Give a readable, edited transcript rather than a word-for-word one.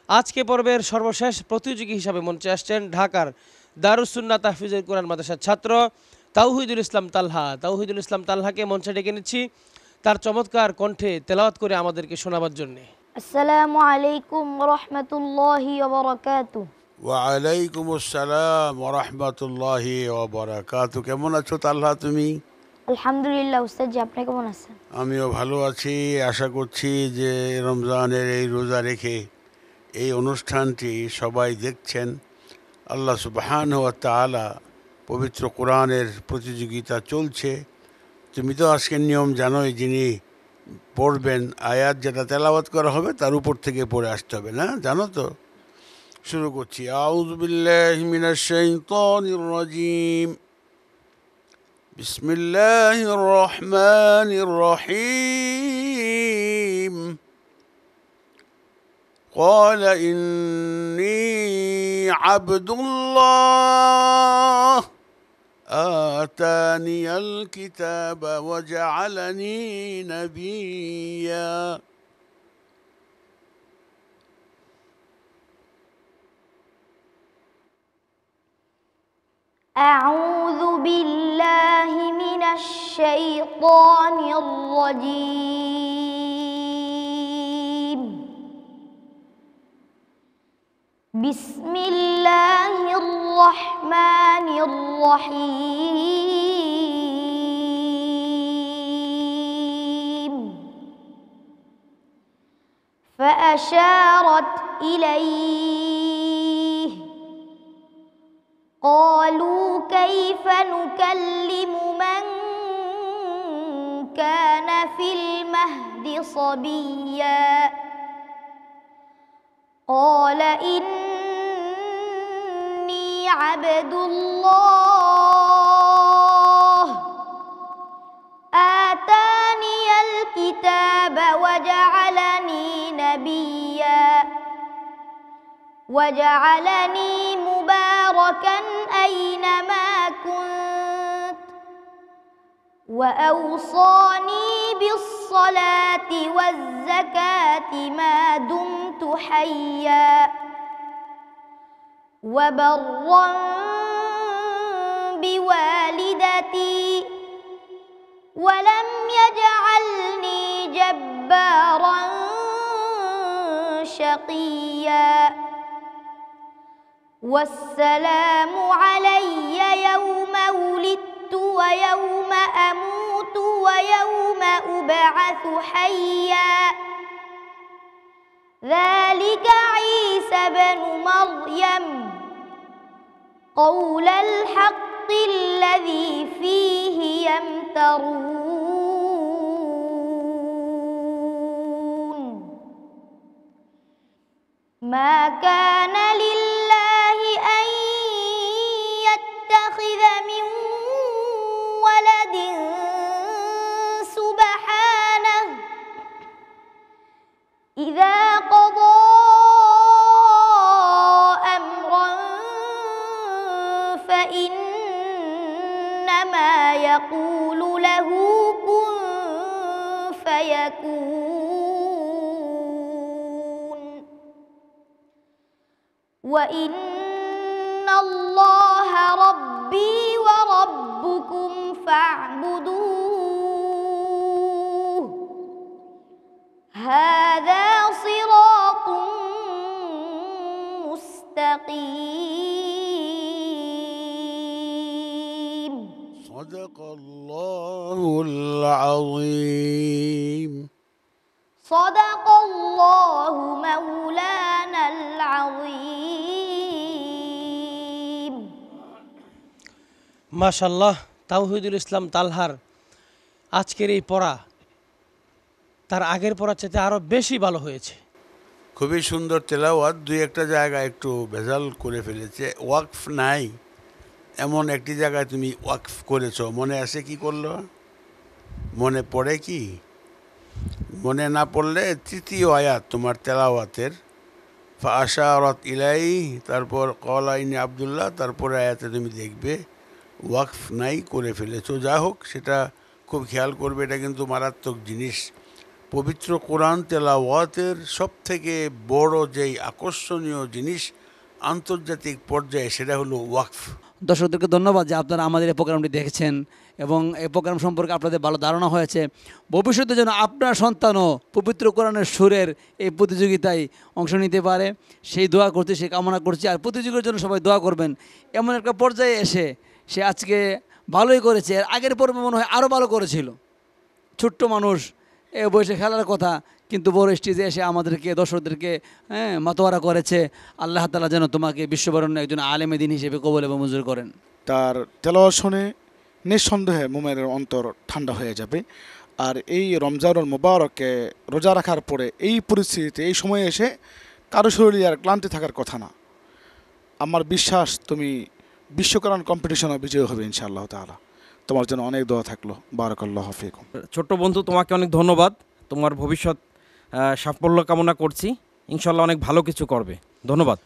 আজকে পর্বের সর্বশেষ প্রতিযোগী হিসাবে মঞ্চে আসছেন ঢাকার দারুস সুন্নাহ তাহফিজুল কোরআন মাদ্রাসার ছাত্র তাওহিদুল ইসলাম তালহা। তাওহিদুল ইসলাম তালহাকে মঞ্চে ডেকে নিচ্ছি তার চমৎকার কণ্ঠে তেলাওয়াত করে আমাদেরকে শোনাবার জন্যে। আসসালামু আলাইকুম রহমতুল্লাহি ওবরাকাতুহু। ওয়ালাইকুম আসসালাম ওরহমতুল্লাহি ওবরাকাতু। কেমন আছো তালহা তুমি? আলহামদুলিল্লাহ উস্তাদজি, আপনি কেমন আছেন? আমিও ভালো আছি। আশা করছি যে রমজানের এই রোজা রেখে এই অনুষ্ঠানটি সবাই দেখছেন। আল্লাহ সুবহানাহু ওয়া তাআলা পবিত্র কোরআনের প্রতিযোগিতা চলছে। তুমি তো আজকের নিয়ম জানোই, যিনি পড়বেন আয়াত যেটা তেলাওয়াত করা হবে তার উপর থেকে পড়ে আসতে হবে, না জানো তো? শুরু করছি। আউযু বিল্লাহি মিনাশ শাইতানির রাজীম। বিসমিল্লাহির রহমানির রহিম। قال إني عبد الله آتاني الكتاب وجعلني نبيا. أعوذ بالله من الشيطان الرجيم. بسم الله الرحمن الرحيم. فأشارت إليه قالوا كيف نكلم من كان في المهد صبيا قال إني عبد الله آتاني الكتاب وجعلني نبيا وجعلني مباركا أينما كنت وأوصاني بالصلاة والزكاة ما دمت حيا وبرا بوالدتي ولم يجعلني جبارا شقيا والسلام علي يوم ولدت ويوم أموت ويوم أبعث حيا ذلك عيسى بن مريم قول الحق الذي فيه يمترون ما كان لله أن يتخذ من ولد سبحانه إذا قضى أمرا فإنما يقول له كن فيكون وإن الله ربي وربكم فاعبدوه هذا صراط مستقيم. صدق الله العظيم. صدق الله مولانا العظيم. মাশাআল্লাহ, তাওহিদুল ইসলাম তালহার আজকের এই পড়া তার আগের পড়ার চাইতে আরও বেশি ভালো হয়েছে। খুবই সুন্দর তেলাওয়াত। দুই একটা জায়গায় একটু ভেজাল করে ফেলেছে, ওয়াকফ নাই এমন একটি জায়গায় তুমি ওয়াকফ করেছো। মনে আছে কি করলো? মনে পড়ে কি? মনে না পড়লে তৃতীয় আয়াত তোমার তেলাওয়াতের ফাশারাত ইলাই, তারপর ক্বালা ইন্নী আব্দুল্লাহ, তারপরে আয়াতে তুমি দেখবে ওয়াকফ নাই করে ফেলেছো। যা হোক, সেটা খুব খেয়াল করবে, এটা কিন্তু মারাত্মক জিনিস। পবিত্র কোরআন তেলাওয়াতের সবথেকে বড় যেই আকর্ষণীয় জিনিস আন্তর্জাতিক পর্যায়ে সেটা হলো ওয়াকফ। দর্শকদেরকে ধন্যবাদ যে আপনারা আমাদের এই প্রোগ্রামটি দেখেছেন এবং এই প্রোগ্রাম সম্পর্কে আপনাদের ভালো ধারণা হয়েছে। ভবিষ্যতে যেন আপনার সন্তানও পবিত্র কোরআনের সুরের এই প্রতিযোগিতায় অংশ নিতে পারে সেই দোয়া করছি, সেই কামনা করছি। আর প্রতিযোগিতার জন্য সবাই দোয়া করবেন। এমন একটা পর্যায়ে এসে সে আজকে ভালোই করেছে, এর আগের পর্বে মনে হয় আরও ভালো করেছিল। ছোট্ট মানুষ, এ বয়সে খেলার কথা, কিন্তু বড় স্টেজে এসে আমাদেরকে দর্শকদেরকে মাতোয়ারা করেছে। আল্লাহ তাআলা যেন তোমাকে বিশ্ববরণ্য একজন আলেমে দ্বীন হিসেবে কবুল এবং মঞ্জুর করেন। তার তেলাওয়াত শুনে নিঃসন্দেহে মুমিনের অন্তর ঠান্ডা হয়ে যাবে। আর এই রমজানুল মুবারকে রোজা রাখার পরে এই পরিস্থিতিতে এই সময়ে এসে কারো শরীরে আর ক্লান্তি থাকার কথা না। আমার বিশ্বাস তুমি বিশ্বকরণ কম্পিটিশনে বিজয়ী হবে ইনশাআল্লাহ তাআলা। তোমার জন্য অনেক দোয়া থাকলো। বারাকাল্লাহু ফিকুম। ছোট্ট বন্ধু, তোমাকে অনেক ধন্যবাদ। তোমার ভবিষ্যৎ সাফল্য কামনা করছি। ইনশাল্লাহ অনেক ভালো কিছু করবে। ধন্যবাদ।